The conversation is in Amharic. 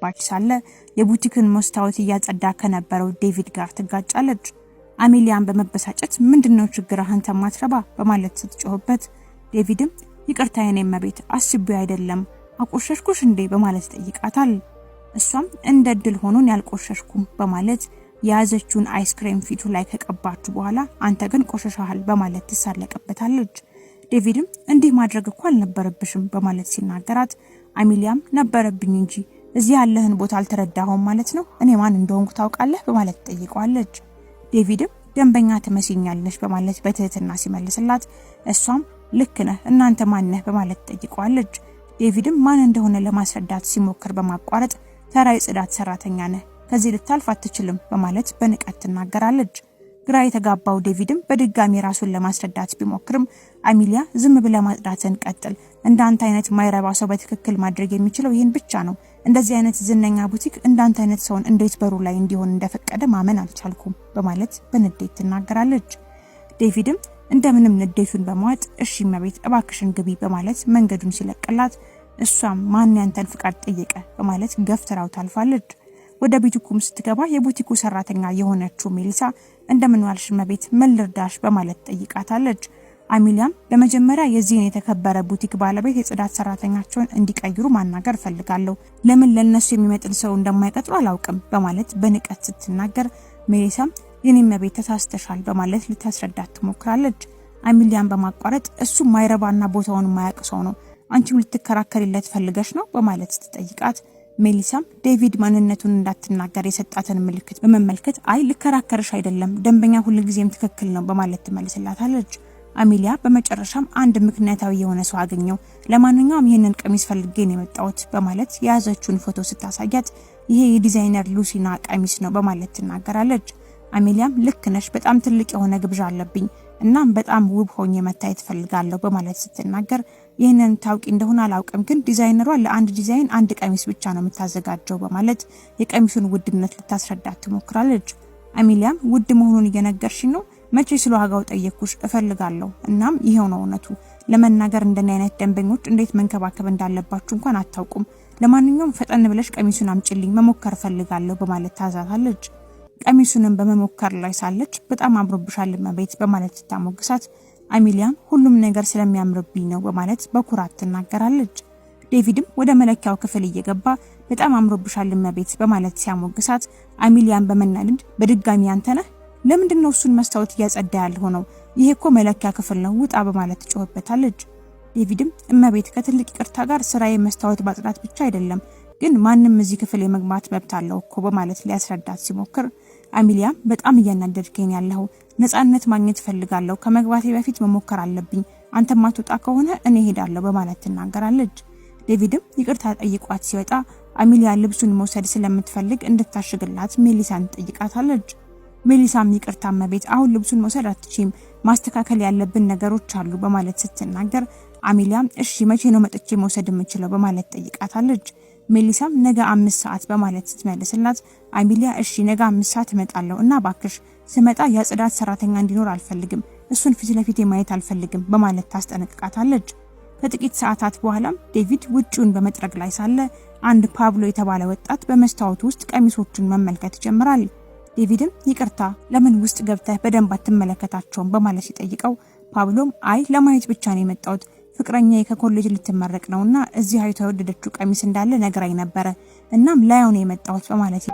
እየገባች ሳለ የቡቲክን መስታወት እያጸዳ ከነበረው ዴቪድ ጋር ትጋጫለች። አሜሊያን በመበሳጨት ምንድነው ችግርህ አንተ ማትረባ በማለት ስትጮህበት ዴቪድም ይቅርታ የኔ መቤት አስቤው አይደለም አቆሸሽኩሽ እንዴ በማለት ጠይቃታል። እሷም እንደ ድል ሆኖን ያልቆሸሽኩም በማለት ያዘችውን አይስክሬም ፊቱ ላይ ከቀባችሁ በኋላ አንተ ግን ቆሸሻሃል በማለት ትሳለቅበታለች። ዴቪድም እንዲህ ማድረግ እኮ አልነበረብሽም በማለት ሲናገራት አሜሊያም ነበረብኝ እንጂ እዚህ ያለህን ቦታ አልተረዳኸውም ማለት ነው እኔ ማን እንደሆንኩ ታውቃለህ በማለት ጠይቀዋለች። ዴቪድም ደንበኛ ትመስኛለሽ በማለት በትህትና ሲመልስላት እሷም ልክ ነህ እናንተ ማን ነህ በማለት ጠይቀዋለች። ዴቪድም ማን እንደሆነ ለማስረዳት ሲሞክር በማቋረጥ ተራ የጽዳት ሰራተኛ ነህ ከዚህ ልታልፍ አትችልም በማለት በንቀት ትናገራለች። ግራ የተጋባው ዴቪድም በድጋሚ ራሱን ለማስረዳት ቢሞክርም አሜሊያ ዝም ብለ ማጽዳትን ቀጥል እንዳንተ አይነት ማይረባ ሰው በትክክል ማድረግ የሚችለው ይሄን ብቻ ነው እንደዚህ አይነት ዝነኛ ቡቲክ እንዳንተ አይነት ሰውን እንዴት በሩ ላይ እንዲሆን እንደፈቀደ ማመን አልቻልኩም በማለት በንዴት ትናገራለች። ዴቪድም እንደምንም ንዴቱን በመዋጥ እሺ መቤት እባክሽን ግቢ በማለት መንገዱን ሲለቅላት እሷም ማን ያንተን ፍቃድ ጠየቀ በማለት ገፍትራው ታልፋለች። ወደ ቡቲኩም ስትገባ የቡቲኩ ሰራተኛ የሆነችው ሜሊሳ እንደምን ዋልሽ መቤት ምን ልርዳሽ በማለት ጠይቃታለች። አሜሊያም በመጀመሪያ የዚህን የተከበረ ቡቲክ ባለቤት የጽዳት ሰራተኛቸውን እንዲቀይሩ ማናገር ፈልጋለሁ ለምን ለነሱ የሚመጥን ሰው እንደማይቀጥሩ አላውቅም በማለት በንቀት ስትናገር ሜሊሳም የኔ መቤት ተሳስተሻል በማለት ልታስረዳት ትሞክራለች። አሜሊያን በማቋረጥ እሱ ማይረባና ቦታውን ማያቅ ሰው ነው አንቺም ልትከራከሪለት ፈልገሽ ነው በማለት ስትጠይቃት ሜሊሳም ዴቪድ ማንነቱን እንዳትናገር የሰጣተን ምልክት በመመልከት አይ ልከራከርሽ አይደለም ደንበኛ ሁሉ ጊዜም ትክክል ነው በማለት ትመልስላታለች። አሜሊያ በመጨረሻም አንድ ምክንያታዊ የሆነ ሰው አገኘው ለማንኛውም ይሄንን ቀሚስ ፈልጌ ነው የመጣሁት በማለት የያዘችውን ፎቶ ስታሳያት ይሄ የዲዛይነር ሉሲና ቀሚስ ነው በማለት ትናገራለች። አሜሊያም ልክ ነሽ በጣም ትልቅ የሆነ ግብዣ አለብኝ እናም በጣም ውብ ሆኜ መታየት ፈልጋለሁ በማለት ስትናገር ይሄንን ታውቂ እንደሆነ አላውቅም ግን ዲዛይነሯ ለአንድ ዲዛይን አንድ ቀሚስ ብቻ ነው የምታዘጋጀው በማለት የቀሚሱን ውድነት ልታስረዳት ትሞክራለች። አሜሊያም ውድ መሆኑን እየነገርሽኝ ነው መቼ ስለዋጋው ጠየቅኩሽ እፈልጋለሁ እናም ይሄው ነው እውነቱ ለመናገር እንደኔ አይነት ደንበኞች እንዴት መንከባከብ እንዳለባችሁ እንኳን አታውቁም ለማንኛውም ፈጠን ብለሽ ቀሚሱን አምጪልኝ መሞከር ፈልጋለሁ በማለት ታዛታለች። ቀሚሱንም በመሞከር ላይ ሳለች በጣም አምሮብሻል መቤት በማለት ታሞግሳት አሜሊያም ሁሉም ነገር ስለሚያምርብኝ ነው በማለት በኩራት ትናገራለች። ዴቪድም ወደ መለኪያው ክፍል እየገባ በጣም አምሮብሻል መቤት በማለት ሲያሞግሳት አሜሊያን በመናደድ በድጋሚ አንተ ነህ ለምንድነው እሱን መስታወት እያጸዳ ያለው ነው ይሄ እኮ መለኪያ ክፍል ነው ውጣ በማለት ትጮህበታለች። ዴቪድም እመቤት ከትልቅ ይቅርታ ጋር ስራዬ መስታወት ማጽዳት ብቻ አይደለም ግን ማንንም እዚህ ክፍል የመግባት መብት አለው እኮ በማለት ሊያስረዳት ሲሞክር አሜሊያ በጣም እያናደድከኝ ያለው ነፃነት ማግኘት ፈልጋለሁ ከመግባቴ በፊት መሞከር አለብኝ አንተ ማትወጣ ከሆነ እኔ ሄዳለሁ በማለት ትናገራለች። ዴቪድም ይቅርታ ጠይቋት ሲወጣ አሜሊያ ልብሱን መውሰድ ስለምትፈልግ እንድታሽግላት ሜሊሳን ጠይቃታለች። ሜሊሳም ይቅርታ መቤት አሁን ልብሱን መውሰድ አትችይም ማስተካከል ያለብን ነገሮች አሉ በማለት ስትናገር አሜሊያም እሺ መቼ ነው መጥቼ መውሰድ የምችለው በማለት ጠይቃታለች። ሜሊሳም ነገ 5 ሰዓት በማለት ስትመልስላት አሜሊያ እሺ ነገ 5 ሰዓት እመጣለሁ እና ባክሽ ስመጣ የጽዳት ሰራተኛ እንዲኖር አልፈልግም እሱን ፊት ለፊት ማየት አልፈልግም በማለት ታስጠነቅቃታለች። ከጥቂት ሰዓታት በኋላም ዴቪድ ውጪውን በመጥረግ ላይ ሳለ አንድ ፓብሎ የተባለ ወጣት በመስታወት ውስጥ ቀሚሶችን መመልከት ይጀምራል። ዴቪድም ይቅርታ ለምን ውስጥ ገብተህ በደንብ አትመለከታቸውም በማለት ሲጠይቀው ፓብሎም አይ ለማየት ብቻ ነው የመጣሁት ፍቅረኛዬ ከኮሌጅ ልትመረቅ ነውና እዚህ አይተው ወደደችው ቀሚስ እንዳለ ነግራኝ ነበር እናም ላይው ነው የመጣሁት በማለት